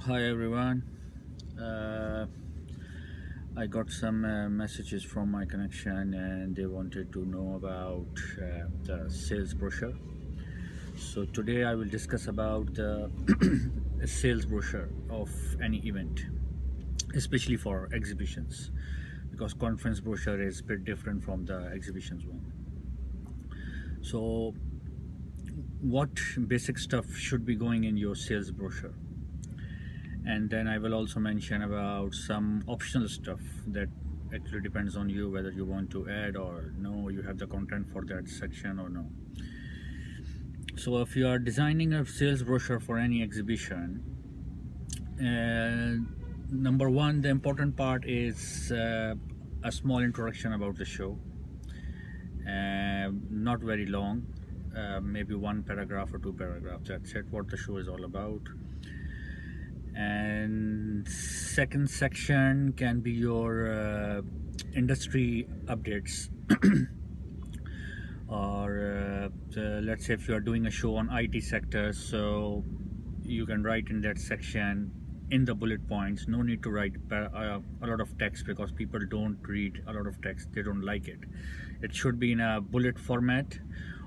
Hi everyone. Uh, I got some messages from my connection and they wanted to know about the sales brochure. So today I will discuss about the sales brochure of any event, especially for exhibitions, because conference brochure is a bit different from the exhibitions one. So what basic stuff should be going in your sales brochure? And then I will also mention about some optional stuff that actually depends on you whether you want to add or no, you have the content for that section or no. So if you are designing a sales brochure for any exhibition, number one, the important part is a small introduction about the show, not very long, maybe one paragraph or two paragraphs. That's it, what the show is all about. And second section can be your industry updates or let's say if you are doing a show on IT sector, so you can write in that section in the bullet points. No need to write a lot of text because people don't read a lot of text, they don't like it. It should be in a bullet format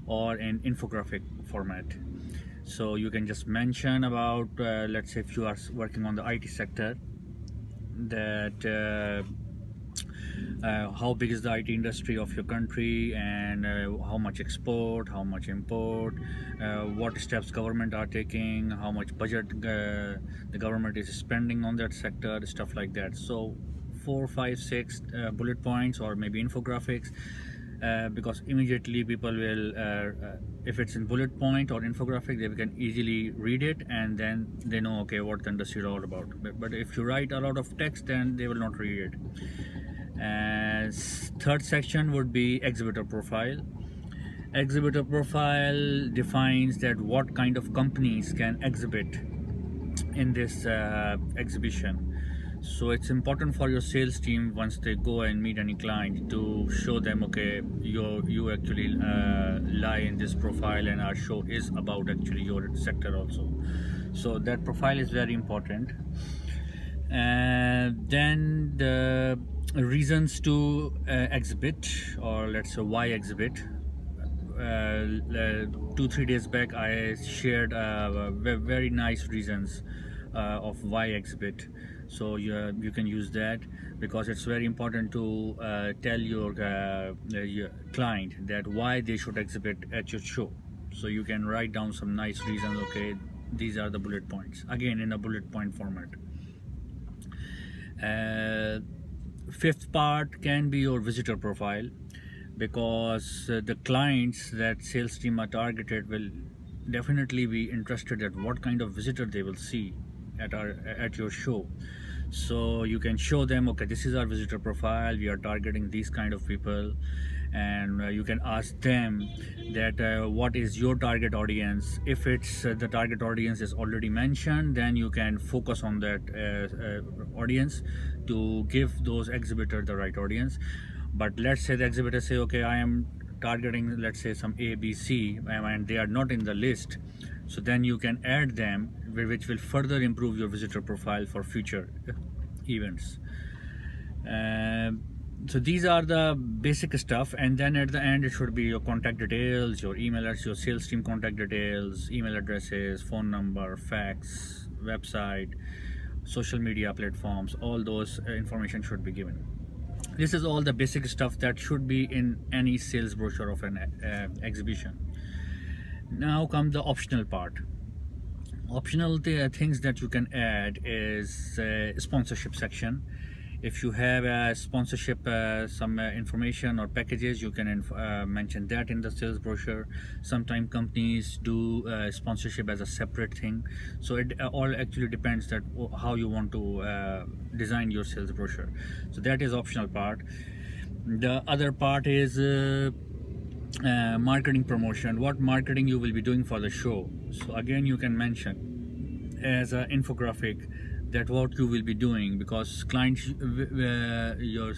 or in infographic format. So you can just mention about let's say if you are working on the IT sector, that how big is the IT industry of your country, and how much export, how much import, what steps government are taking, how much budget the government is spending on that sector, stuff like that. So 4, 5, 6 bullet points or maybe infographics, because immediately people will if it's in bullet point or infographic, they can easily read it and then they know, okay, what the industry is all about. But if you write a lot of text, then they will not read it. Third section would be exhibitor profile. Exhibitor profile defines that what kind of companies can exhibit in this exhibition. So it's important for your sales team once they go and meet any client to show them, okay, you actually lie in this profile and our show is about actually your sector also. So that profile is very important. And then the reasons to exhibit, or let's say why exhibit. 2-3 days back I shared very nice reasons of why exhibit. So you can use that because it's very important to tell your client that why they should exhibit at your show. So you can write down some nice reasons. Okay, these are the bullet points, again in a bullet point format. uh, Fifth part can be your visitor profile, because the clients that sales team are targeted will definitely be interested at what kind of visitor they will see at your show. So you can show them, okay, this is our visitor profile, we are targeting these kind of people. And you can ask them that what is your target audience. If it's the target audience is already mentioned, then you can focus on that audience to give those exhibitor the right audience. But let's say the exhibitor say, okay, I am targeting, let's say, some ABC, and they are not in the list. So then you can add them, which will further improve your visitor profile for future events. So these are the basic stuff, and then at the end it should be your contact details, your email address, your sales team contact details, email addresses, phone number, fax, website, social media platforms. All those information should be given. This is all the basic stuff that should be in any sales brochure of an exhibition. Now come the optional part. Optional things that you can add is sponsorship section. If you have a sponsorship, some information or packages, you can mention that in the sales brochure. Sometimes companies do sponsorship as a separate thing. So it all actually depends that how you want to design your sales brochure. So that is optional part. The other part is marketing promotion. What marketing you will be doing for the show. So again, you can mention as an infographic that what you will be doing, because clients, your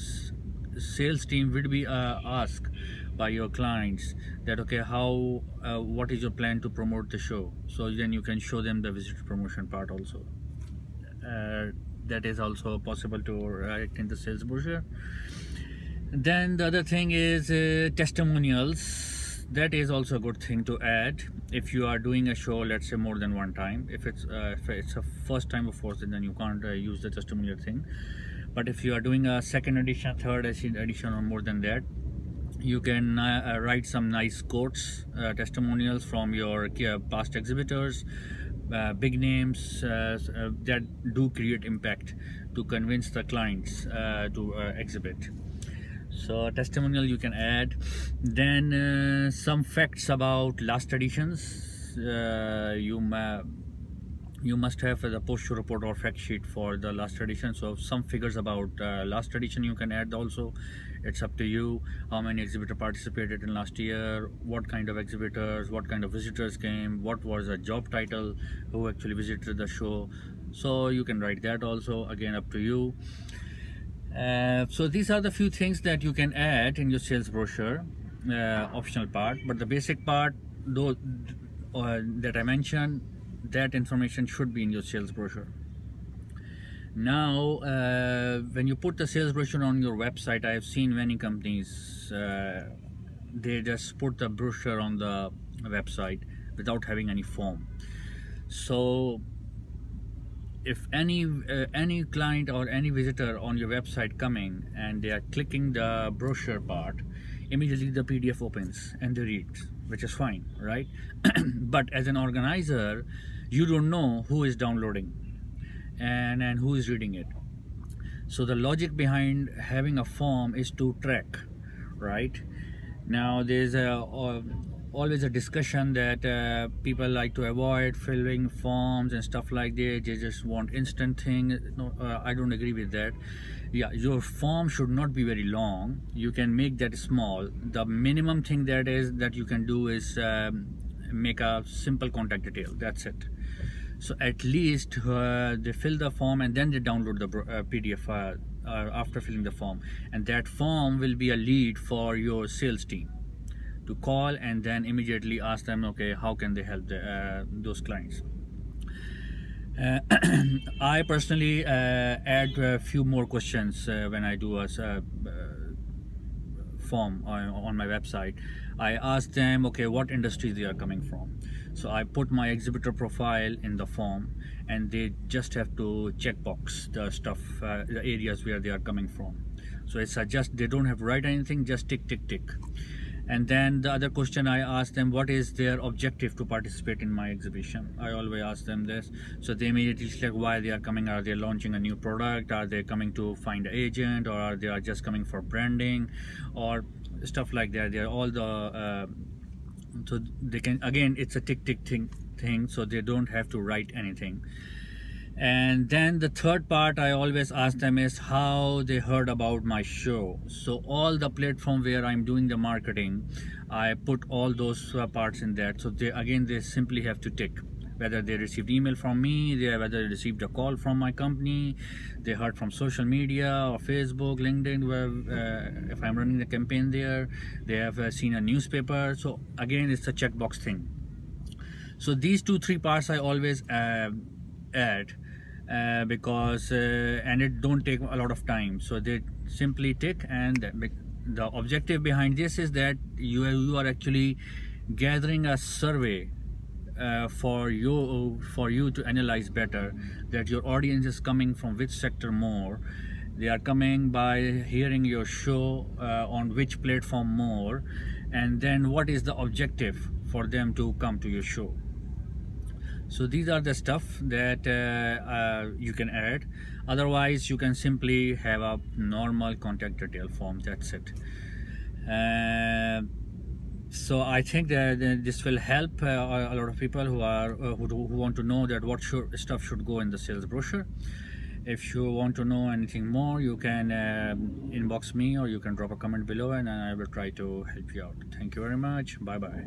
sales team will be asked by your clients that, okay, how what is your plan to promote the show. So then you can show them the visitor promotion part also. That is also possible to write in the sales brochure. Then the other thing is testimonials. That is also a good thing to add if you are doing a show, let's say more than one time. If it's a first time, of course, then you can't use the testimonial thing. But if you are doing a second edition, third edition, or more than that, you can write some nice quotes, testimonials from your past exhibitors, big names that do create impact to convince the clients to exhibit. So testimonial you can add. Then some facts about last editions. You must have the post-show report or fact sheet for the last edition. So some figures about last edition you can add also. It's up to you. How many exhibitors participated in last year, what kind of exhibitors, what kind of visitors came, what was the job title, who actually visited the show. So you can write that also, again up to you. So these are the few things that you can add in your sales brochure, optional part. But the basic part, though, that I mentioned, that information should be in your sales brochure. Now, when you put the sales brochure on your website, I have seen many companies, they just put the brochure on the website without having any form. So if any client or any visitor on your website coming and they are clicking the brochure part, immediately the PDF opens and they read, which is fine, right? But as an organizer, you don't know who is downloading and who is reading it. So the logic behind having a form is to track, right? Now there's always a discussion that people like to avoid filling forms and stuff like that. They just want instant thing. No, I don't agree with that. Yeah, your form should not be very long. You can make that small. The minimum thing that you can do is make a simple contact detail. That's it. So at least they fill the form and then they download the PDF after filling the form, and that form will be a lead for your sales team to call and then immediately ask them, okay, how can they help those clients. I personally add a few more questions when I do a form on my website. I ask them, okay, what industry they are coming from. So I put my exhibitor profile in the form, and they just have to checkbox the stuff, the areas where they are coming from. So it's just, they don't have to write anything, just tick tick tick. And then the other question I ask them, what is their objective to participate in my exhibition? I always ask them this. So they immediately select why they are coming. Are they launching a new product? Are they coming to find an agent? Or are they just coming for branding or stuff like that? They're all the so they can, again, it's a tick tick thing, so they don't have to write anything. And then the third part I always ask them is how they heard about my show. So all the platform where I'm doing the marketing, I put all those parts in that. So they simply have to tick whether they received email from me, whether they received a call from my company, they heard from social media or Facebook, LinkedIn, where if I'm running the campaign there, they have seen a newspaper. So again, it's a checkbox thing. So these 2-3 parts I always add because and it don't take a lot of time. So they simply tick, and the objective behind this is that you are actually gathering a survey for you to analyze better that your audience is coming from which sector more. They are coming by hearing your show on which platform more, and then what is the objective for them to come to your show. So these are the stuff that you can add. Otherwise you can simply have a normal contact detail form. That's it. So I think that this will help a lot of people who want to know that what stuff should go in the sales brochure. If you want to know anything more, you can inbox me or you can drop a comment below, and I will try to help you out. Thank you very much. Bye bye.